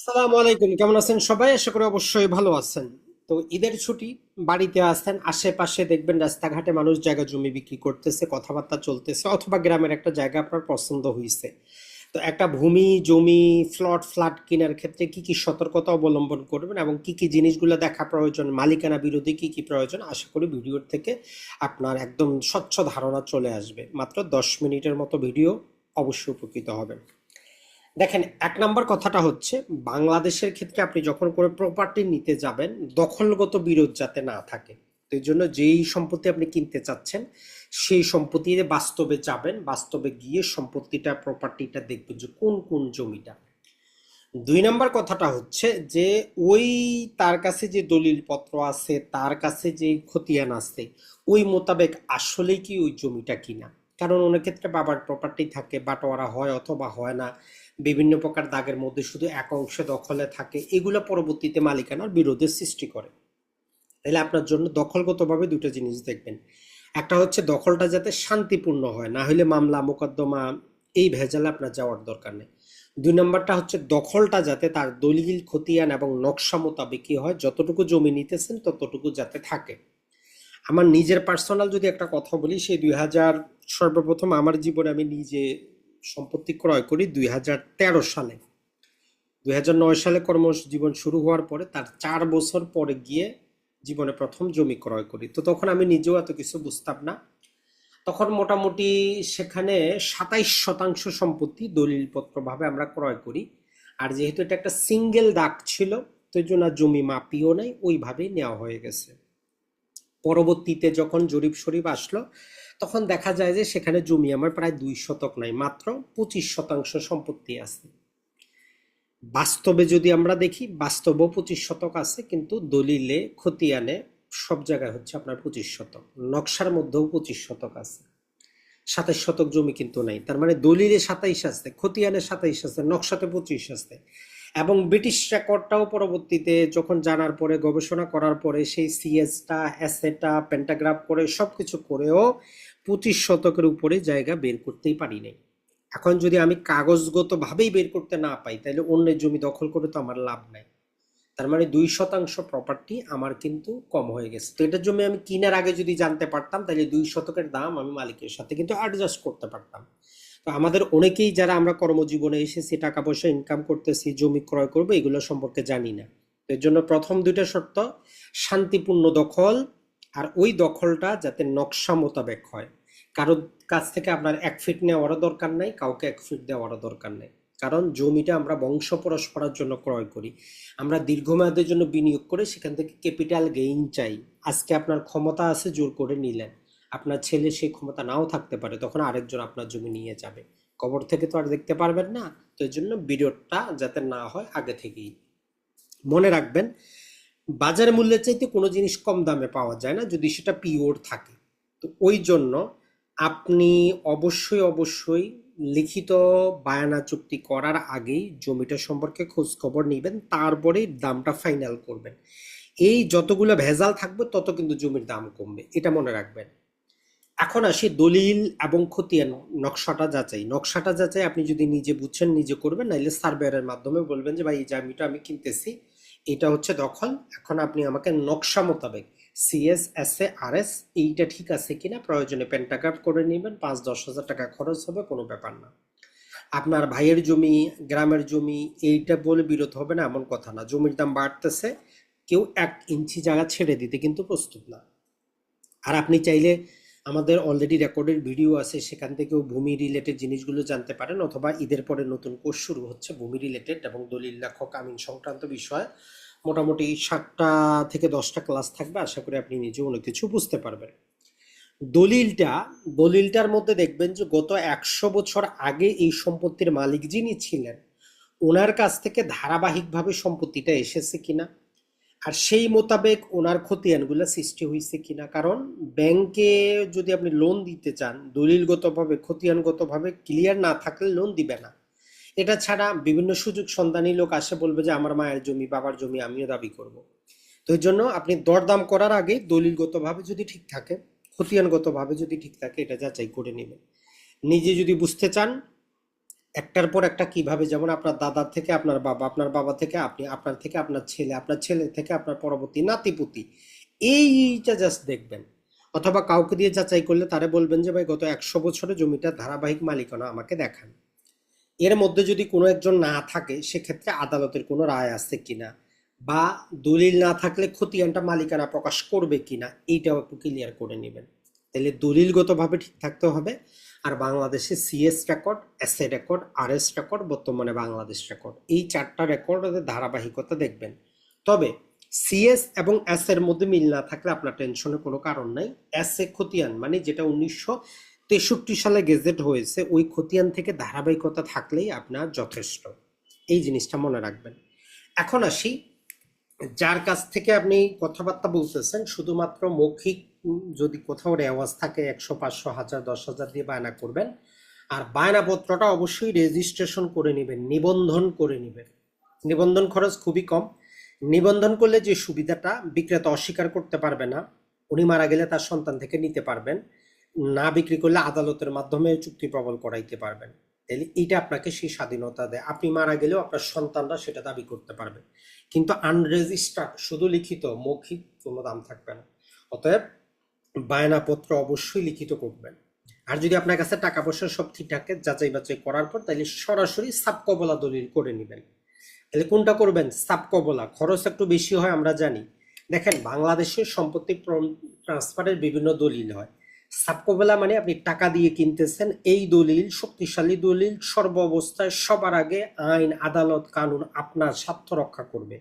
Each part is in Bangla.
সালামু আলাইকুম, কেমন আছেন সবাই? আশা করি অবশ্যই ভালো আছেন। তো ঈদের ছুটি, বাড়িতে আছেন, আশেপাশে দেখবেন রাস্তাঘাটে মানুষ জায়গা জমি বিক্রি করতেছে, কথাবার্তা চলতেছে, অথবা গ্রামের একটা জায়গা আপনার পছন্দ হয়েছে। তো একটা ভূমি, জমি, ফ্ল্যাট কেনার ক্ষেত্রে কি কি সতর্কতা অবলম্বন করবেন এবং কি কি জিনিসগুলো দেখা প্রয়োজন, মালিকানা বিরোধী কি কি প্রয়োজন, আশা করি ভিডিওর থেকে আপনার একদম স্বচ্ছ ধারণা চলে আসবে। মাত্র 10 মিনিটের মতো ভিডিও, অবশ্যই উপকৃত হবেন। দেখেন, এক নাম্বার কথাটা হচ্ছে, বাংলাদেশের ক্ষেত্রে আপনি যখন করে প্রপার্টি নিতে যাবেন, দখলগত বিরোধ যাতে না থাকে। তো এই জন্য যেই সম্পত্তি আপনি কিনতে চাচ্ছেন, সেই সম্পত্তি বাস্তবে যাবেন, বাস্তবে গিয়ে সম্পত্তিটা, প্রপার্টিটা দেখবেন যে কোন কোন জমিটা। দুই নাম্বার কথাটা হচ্ছে যে, ওই তার কাছে যে দলিল পত্র আছে, তার কাছে যে খতিয়ান আছে, ওই মোতাবেক আসলেই কি ওই জমিটা কিনা। কারণ অনেক ক্ষেত্রে বাবার প্রপার্টি থাকে, বাটোয়ারা হয় অথবা হয় না, বিভিন্ন প্রকার দাগের মধ্যে শুধু এক অংশে দখলে থাকে, এগুলো পরবর্তীতে মালিকানার বিরোধের সৃষ্টি করে। তাহলে আপনার জন্য দখলগতভাবে দুটো জিনিস দেখবেন। একটা হচ্ছে দখলটা যাতে শান্তিপূর্ণ হয়, না হলে মামলা মোকদ্দমা এই ভেজালে আপনার যাওয়ার দরকার নেই। দুই নম্বরটা হচ্ছে দখলটা যাতে তার দলিল খতিয়ান এবং নকশা মোতাবেক কি হয়, যতটুকু জমি নিতেছেন ততটুকু যাতে থাকে। আমার নিজের পার্সোনাল যদি একটা কথা বলি, সেই 2000, সর্বপ্রথম আমার জীবনে আমি নিজে সম্পত্তি ক্রয় করি 2013 সালে। 2009 সালে কর্মজীবন শুরু হওয়ার পরে তার 4 বছর পরে গিয়ে জীবনে প্রথম জমি ক্রয় করি। তো তখন আমি নিজেও এত কিছু বুঝতাম না। তখন মোটামুটি সেখানে 27% সম্পত্তি দলিলপত্র ভাবে আমরা ক্রয় করি। আর যেহেতু এটা একটা সিঙ্গেল দাগ ছিল, তো এই জন্য আর জমি মাপিও নাই, ওইভাবেই নেওয়া হয়ে গেছে। পরবর্তীতে যখন জরিপ শরীফ আসলো, তখন দেখা যায় যে সেখানে জমি আমার প্রায় 2 শতক নাই, মাত্র 25% সম্পত্তি আছে। বাস্তবে যদি আমরা দেখি, বাস্তবেও 25 শতক আছে, কিন্তু দলিলে খতিয়ানে সব জায়গায় হচ্ছে আপনার 25 শতক, নকশার মধ্যেও 25 শতক আছে। 27 শতক জমি কিন্তু নাই। তার মানে দলিলে 27 আছে, খতিয়ানে 27 আছে, নকশাতে 25 আছে। এবং ব্রিটিশ রেকর্ডটাও পরবর্তীতে যখন জানার পরে, গবেষণা করার পরে, সেই সিএসটা এসএটা পেন্টাগ্রাফ করে সবকিছু করেও 25 শতকের উপরে জায়গা বের করতেই পারি নাই। এখন যদি আমি কাগজগত ভাবেই বের করতে না পাই, তাহলে অন্যের জমি দখল করে তো আমার লাভ নাই। তার মানে 2 শতাংশ প্রপার্টি আমার কিন্তু কম হয়ে গেছে। তো এটার জন্য আমি কিনার আগে যদি জানতে পারতাম, তাহলে 2 শতকের দাম আমি মালিকের সাথে কিন্তু অ্যাডজাস্ট করতে পারতাম। তো আমাদের অনেকেই যারা আমরা কর্মজীবনে এসেছি, টাকা পয়সা ইনকাম করতেছি, জমি ক্রয় করবো, এগুলো সম্পর্কে জানি না। তো এর জন্য প্রথম দুইটা শর্ত, শান্তিপূর্ণ দখল, আর ওই দখলটা যাতে নকশা মোতাবেক হয়। কারোর কাছ থেকে আপনার 1 ফিট নেওয়ারও দরকার নাই, কাউকে 1 ফিট দেওয়ারও দরকার নেই। কারণ জমিটা আমরা বংশ পরস্পরের জন্য ক্রয় করি, আমরা দীর্ঘমেয়াদের জন্য বিনিয়োগ করে সেখান থেকে ক্যাপিটাল গেইন চাই। আজকে আপনার ক্ষমতা আছে, জোর করে নিলেন, আপনার ছেলে সেই ক্ষমতা নাও থাকতে পারে, তখন আরেকজন আপনার জমি নিয়ে যাবে, কবর থেকে তো আর দেখতে পারবেন না। তো এই জন্য বিরোধটা যাতে না হয় আগে থেকেই মনে রাখবেন। বাজার মূল্যের চাইতে কোনো জিনিস কম দামে পাওয়া যায় না, যদি সেটা পিওর থাকে। তো ওই জন্য আপনি অবশ্যই লিখিত বায়ানা চুক্তি করার আগেই জমিটা সম্পর্কে খোঁজ খবর নেবেন, তারপরেই দামটা ফাইনাল করবেন। এই যতগুলো ভেজাল থাকবে তত কিন্তু জমির দাম কমবে, এটা মনে রাখবেন। এখন আসি দলিল এবং খতিয়ান, নকশাটা যাচাই আপনি যদি নিজে বুঝছেন নিজে করবেন, নাইলে সার্ভেয়ারের মাধ্যমে বলবেন যে ভাই এই জমিটা আমি কিনতেছি, এটা হচ্ছে দখল, এখন আপনি আমাকে নকশা মোতাবেক CS S A R S এইটা ঠিক আছে কিনা, প্রয়োজনে পেন্টাগ্রাফ করে নেবেন, 5-10 হাজার টাকা খরচ হবে, কোনো ব্যাপার না। আপনার ভাইয়ের জমি, গ্রামের জমি, এইটা বলে বিরত হবে না এমন কথা না। জমির দাম বাড়তেছে, কেউ 1 ইঞ্চি জায়গা ছেড়ে দিতে কিন্তু প্রস্তুত না। আর আপনি চাইলে আমাদের অলরেডি রেকর্ডেড ভিডিও আছে, সেখান থেকেও ভূমি রিলেটেড জিনিসগুলো জানতে পারেন, অথবা ঈদের পরে নতুন কোর্স শুরু হচ্ছে ভূমি রিলেটেড এবং দলিল লেখক আমিন সংক্রান্ত বিষয়। মোটামুটি 7টা থেকে 10টা ক্লাস থাকবে, আশা করি আপনি নিজে অনেক কিছু বুঝতে পারবেন। দলিলটা, দলিলটার মধ্যে দেখবেন যে গত 100 বছর আগে এই সম্পত্তির মালিক যিনি ছিলেন, ওনার কাছ থেকে ধারাবাহিকভাবে সম্পত্তিটা এসেছে কিনা, আর সেই মোতাবেক ওনার খতিয়ানগুলো সৃষ্টি হয়েছে কিনা। কারণ ব্যাংকে যদি আপনি লোন দিতে চান, দলিলগতভাবে খতিয়ানগতভাবে ক্লিয়ার না থাকলে লোন দিবে না। এটা ছাড়া বিভিন্ন সুযোগ সন্ধানী লোক আসে, বলবে যে আমার মায়ের জমি, বাবার জমি, আমিও দাবি করব। তো এই জন্য আপনি দরদাম করার আগে দলিলগতভাবে যদি ঠিক থাকে, খতিয়ানগতভাবে যদি ঠিক থাকে, এটা যাচাই করে নেবেন। নিজে যদি বুঝতে চান, একটার পর একটা কিভাবে, যেমন আপনার দাদার থেকে আপনার বাবা, আপনার বাবা থেকে আপনি, আপনার থেকে আপনার ছেলে, আপনার ছেলে থেকে আপনার পরবর্তী নাতিপুতি, এইটা জাস্ট দেখবেন। অথবা কাউকে দিয়ে যাচাই করলে তারে বলবেন যে ভাই গত 100 বছরে জমিটার ধারাবাহিক মালিকানা আমাকে দেখান। এর মধ্যে যদি কোনো একজন না থাকে সেক্ষেত্রে আদালতের কোনো রায় আছে কিনা, বা দলিল না থাকলে খতিয়ানটা মালিকানা প্রকাশ করবে কিনা, এইটাও একটু ক্লিয়ার করে নেবেন। তাহলে দলিলগতভাবে ঠিক থাকতে হবে। আর বাংলাদেশে CS record, SA record, RS record, বর্তমানে বাংলাদেশ রেকর্ড, এই 4টা রেকর্ডের ধারাবাহিকতা দেখবেন। তবে সিএস এবং এস এর মধ্যে মিল না থাকলে আপনার টেনশনের কোনো কারণ নাই। এস এ খতিয়ান মানে যেটা 1963 সালে গেজেট হয়েছে, ওই খতিয়ান থেকে ধারাবাহিকতা থাকলেই আপনার যথেষ্ট। এই জিনিসটা মনে রাখবেন। এখন আসি, যার কাছ থেকে আপনি কথাবার্তা বলতেছেন শুধুমাত্র মৌখিক, যদি কোথাও রেওয়াজ থাকে 100, 500, 1000, 10,000 দিয়ে বায়না করবেন। আর বায়নাপত্রটা অবশ্যই রেজিস্ট্রেশন করে নেবেন, নিবন্ধন করে নেবেন। নিবন্ধন খরচ খুবই কম। নিবন্ধন করলে যে সুবিধাটা, বিক্রেতা অস্বীকার করতে পারবে না, উনি মারা গেলে তার সন্তান থেকে নিতে পারবেন, না বিক্রি করলে আদালতের মাধ্যমে চুক্তি প্রবল করাইতে পারবেন। তাহলে এইটা আপনাকে সেই স্বাধীনতা দেয়, আপনি মারা গেলেও আপনার সন্তানরা সেটা দাবি করতে পারবে। কিন্তু আনরেজিস্টার্ড, শুধু লিখিত, মৌখিক কোনো দাম থাকবে না। অতএব বায়নাপত্র অবশ্যই লিখিত করবেন। আর যদি আপনার কাছে টাকা পয়সা সব ঠিক থাকে, যাচাই বাছাই করার পর, তাহলে সরাসরি সাবকবলা দলিল করে নেবেন। তাহলে কোনটা করবেন? সাবকবলা। খরচ একটু বেশি হয় আমরা জানি। দেখেন, বাংলাদেশের সম্পত্তি ট্রান্সফারের বিভিন্ন দলিল হয়। সাবকবলা মানে আপনি টাকা দিয়ে কিনতেছেন, এই দলিল শক্তিশালী দলিল, সর্ব অবস্থায় সবার আগে আইন, আদালত, কানুন আপনার স্বার্থ রক্ষা করবে।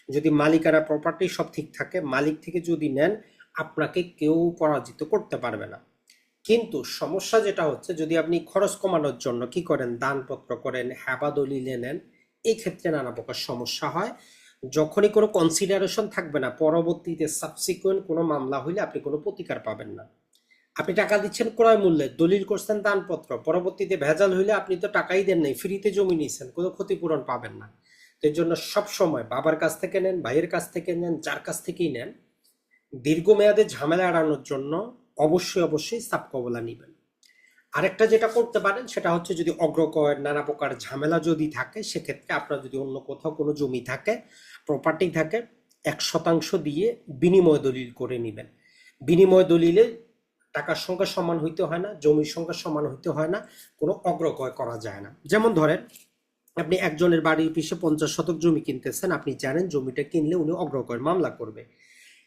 যদি মালিকানা, প্রপার্টি সব ঠিক থাকে, মালিক থেকে যদি নেন, আপনাকে কেউ পরাজিত করতে পারবে না। কিন্তু সমস্যা যেটা হচ্ছে, যদি আপনি খরচ কমানোর জন্য কি করেন, দানপত্র করেন, হেবা দলিলে নেন, এই ক্ষেত্রে নানা প্রকার সমস্যা হয়। যখনই কোনো কনসিডারেশন থাকবে না, পরবর্তীতে সাবসিকুয়েন্ট কোনো মামলা হইলে আপনি কোনো প্রতিকার পাবেন না। আপনি টাকা দিচ্ছেন ক্রয় মূল্যে, দলিল করছেন দানপত্র, পরবর্তীতে ভেজাল হইলে আপনি তো টাকাই দেন নাই, ফ্রিতে জমি নিয়েছেন, কোনো ক্ষতিপূরণ পাবেন না। তো এর জন্য সবসময় বাবার কাছ থেকে নেন, ভাইয়ের কাছ থেকে নেন, যার কাছ থেকেই নেন, দীর্ঘমেয়াদে ঝামেলা এড়ানোর জন্য অবশ্যই অবশ্যই সাবকবলা নেবেন। আরেকটা যেটা করতে পারেন সেটা হচ্ছে, যদি অগ্রকয়ের নানা প্রকার ঝামেলা যদি থাকে, সেক্ষেত্রে আপনার যদি অন্য কোথাও কোনো জমি থাকে, প্রপার্টি থাকে, 1% দিয়ে বিনিময় দলিল করে নেবেন। বিনিময় দলিলে টাকার সংখ্যা সমান হইতে হয় না, জমির সংখ্যা সমান হইতে হয় না, কোনো অগ্রকয় করা যায় না। যেমন ধরেন, আপনি একজনের বাড়ির পিছে 50 শতক জমি কিনতেছেন, আপনি জানেন জমিটা কিনলে উনি অগ্রকয়ের মামলা করবে।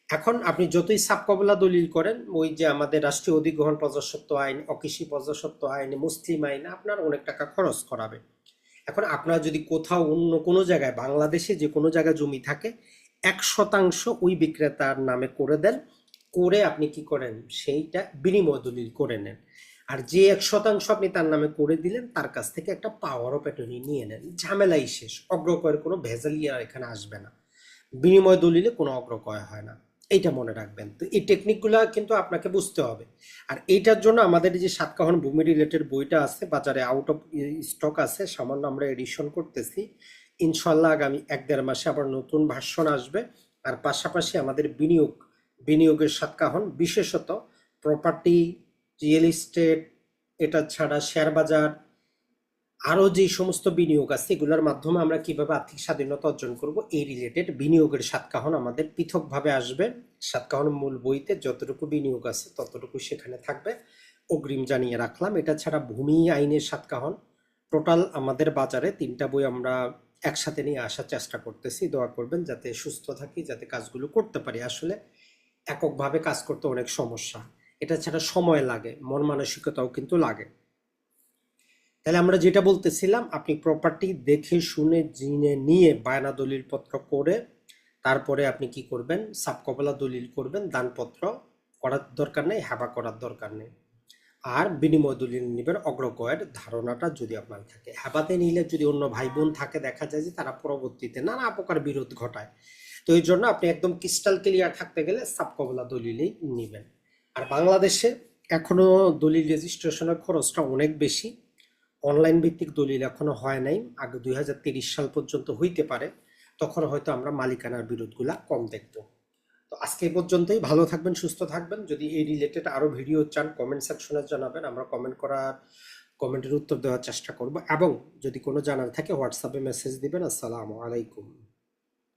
এখন আপনি যতই সাবকবলা দলিল করেন, ওই যে আমাদের রাষ্ট্রীয় অধিগ্রহণ প্রজাস্বত্ব আইন, অকৃষি প্রজাস্বত্ব আইন, মুসলিম আইন আপনার অনেক টাকা খরচ করাবে। এখন আপনার যদি কোথাও অন্য কোনো জায়গায়, বাংলাদেশে যে কোনো জায়গায় জমি থাকে, 1% ওই বিক্রেতার নামে করে দেন, করে আপনি কি করেন, সেইটা বিনিময় দলিল করে নেন। আর যে 1% আপনি তার নামে করে দিলেন, তার কাছ থেকে একটা পাওয়ার অফ অ্যাটর্নি নিয়ে নেন, ঝামেলাই শেষ। অগ্রকয়ের কোনো ভেজালিয়া এখানে আসবে না। বিনিময় দলিলে কোনো অগ্রকয় হয় না, এইটা মনে রাখবেন। তো এই টেকনিকগুলো কিন্তু আপনাকে বুঝতে হবে। আর এইটার জন্য আমাদের যে সাতকাহন ভূমি রিলেটেড বইটা আছে, বাজারে আউট অফ স্টক আছে, সামান্য আমরা এডিশন করতেছি। ইনশাল্লাহ আগামী 1-1.5 মাসে আবার নতুন ভার্সন আসবে। আর পাশাপাশি আমাদের বিনিয়োগের সাতকাহন, বিশেষত প্রপার্টি, রিয়েল এস্টেট, এটা ছাড়া শেয়ার বাজার, আরও যে সমস্ত বিনিয়োগ আছে, এগুলোর মাধ্যমে আমরা কিভাবে আর্থিক স্বাধীনতা অর্জন করব, এই রিলেটেড বিনিয়োগের সাতকাহন আমাদের পৃথকভাবে আসবে। সাতকাহন মূল বইতে যতটুকু বিনিয়োগ আছে ততটুকু সেখানে থাকবে, অগ্রিম জানিয়ে রাখলাম। এটা ছাড়া ভূমি আইনের সাতকাহন, টোটাল আমাদের বাজারে 3টা বই আমরা একসাথে নিয়ে আসার চেষ্টা করতেছি। দোয়া করবেন যাতে সুস্থ থাকি, যাতে কাজগুলো করতে পারি। আসলে এককভাবে কাজ করতে অনেক সমস্যা, এটা ছাড়া সময় লাগে, মন মানসিকতাও কিন্তু লাগে। তাহলে আমরা যেটা বলতেছিলাম, আপনি প্রপার্টি দেখে শুনে জিনে নিয়ে বায়না দলিল পত্র করে, তারপরে আপনি কি করবেন, সাবকবলা দলিল করবেন। দানপত্র করার দরকার নেই, হেবা করার দরকার নেই। আর বিনিময় দলিল নেবেন অগ্রকয়ের ধারণাটা যদি আপনার থাকে। হেবাতে নিলে যদি অন্য ভাই বোন থাকে, দেখা যায় যে তারা পরবর্তীতে নানা প্রকার বিরোধ ঘটায়। তো এই জন্য আপনি একদম ক্রিস্টাল ক্লিয়ার থাকতে গেলে সাবকবলা দলিলেই নেবেন। আর বাংলাদেশে এখনো দলিল রেজিস্ট্রেশনের খরচটা অনেক বেশি। অনলাইন ভিত্তিক দলিল এখনো হয় নাই, আগে 2023 সাল পর্যন্ত হইতে পারে, তখন হয়তো আমরা মালিকানার বিরোধগুলা কম দেখব। তো আজকে এই পর্যন্তই। ভালো থাকবেন, সুস্থ থাকবেন। যদি এই রিলেটেড আরো ভিডিও চান, কমেন্ট সেকশনে জানাবেন, আমরা কমেন্ট করার কমেন্টের উত্তর দেওয়ার চেষ্টা করব, এবং যদি কোনো জানার থাকে হোয়াটসঅ্যাপে মেসেজ দিবেন। আসসালামু আলাইকুম।